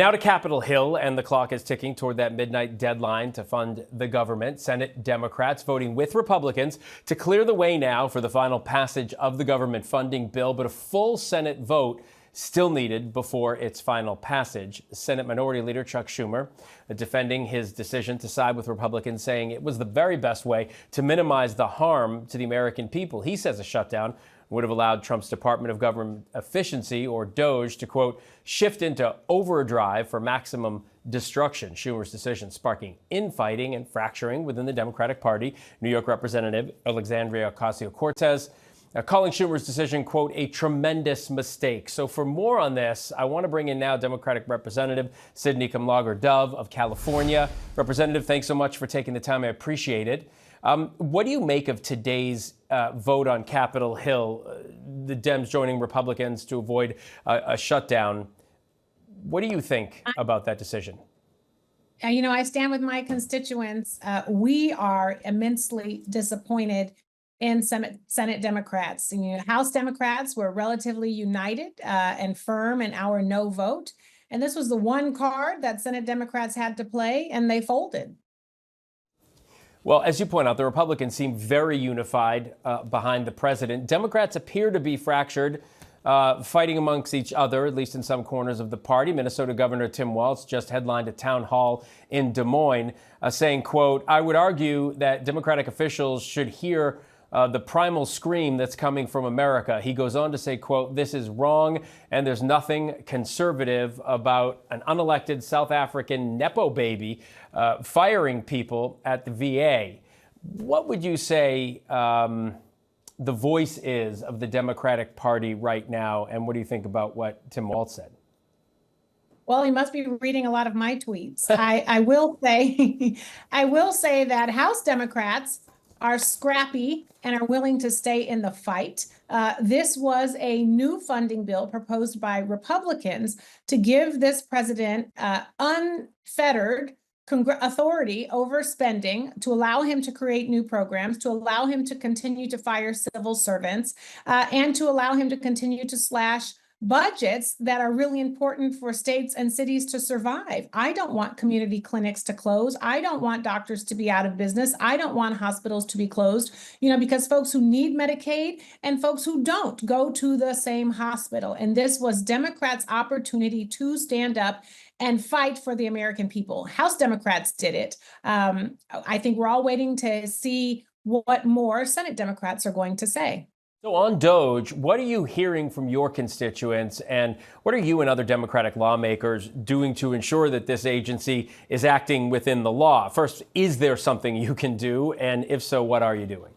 Now to Capitol Hill, and the clock is ticking toward that midnight deadline to fund the government. Senate Democrats voting with Republicans to clear the way now for the final passage of the government funding bill, but a full Senate vote still needed before its final passage. Senate Minority Leader Chuck Schumer defending his decision to side with Republicans, saying it was the very best way to minimize the harm to the American people. He says a shutdown would have allowed Trump's Department of Government Efficiency, or DOGE, to, quote, shift into overdrive for maximum destruction. Schumer's decision sparking infighting and fracturing within the Democratic Party. New York Representative Alexandria Ocasio-Cortez calling Schumer's decision, quote, a tremendous mistake. So for more on this, I want to bring in now Democratic Representative Sydney Kamlager-Dove of California. Representative, thanks so much for taking the time. I appreciate it. What do you make of today's vote on Capitol Hill, the Dems joining Republicans to avoid a shutdown? What do you think about that decision? You know, I stand with my constituents. We are immensely disappointed in Senate Democrats. You know, House Democrats were relatively united and firm in our no vote. And this was the one card that Senate Democrats had to play, and they folded. Well, as you point out, the Republicans seem very unified behind the president. Democrats appear to be fractured, fighting amongst each other, at least in some corners of the party. Minnesota Governor Tim Walz just headlined a town hall in Des Moines saying, quote, I would argue that Democratic officials should hear the primal scream that's coming from America. He goes on to say, quote, this is wrong, and there's nothing conservative about an unelected South African Nepo baby firing people at the VA. What would you say the voice is of the Democratic Party right now, and what do you think about what Tim Walz said? Well, he must be reading a lot of my tweets. I will say, I will say that House Democrats are scrappy and are willing to stay in the fight. This was a new funding bill proposed by Republicans to give this president unfettered authority over spending, to allow him to create new programs, to allow him to continue to fire civil servants, and to allow him to continue to slash budgets that are really important for states and cities to survive. I don't want community clinics to close. I don't want doctors to be out of business. I don't want hospitals to be closed, you know, because folks who need Medicaid and folks who don't go to the same hospital. And this was Democrats' opportunity to stand up and fight for the American people. House Democrats did it. I think we're all waiting to see what more Senate Democrats are going to say. So on DOGE, what are you hearing from your constituents, and what are you and other Democratic lawmakers doing to ensure that this agency is acting within the law? First, is there something you can do? And if so, what are you doing?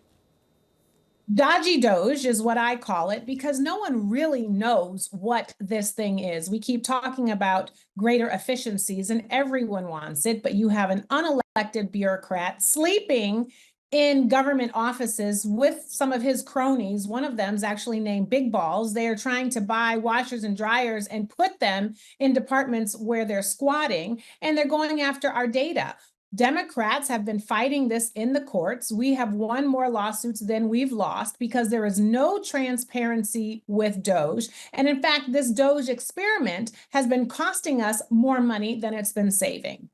Dodgy DOGE is what I call it, because no one really knows what this thing is. We keep talking about greater efficiencies and everyone wants it, but you have an unelected bureaucrat sleeping in government offices with some of his cronies. One of them is actually named Big Balls. They are trying to buy washers and dryers and put them in departments where they're squatting, and they're going after our data. Democrats have been fighting this in the courts. We have won more lawsuits than we've lost because there is no transparency with DOGE. And in fact, this DOGE experiment has been costing us more money than it's been saving.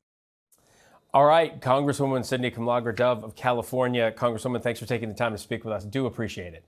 All right, Congresswoman Sydney Kamlager-Dove of California. Congresswoman, thanks for taking the time to speak with us. Do appreciate it.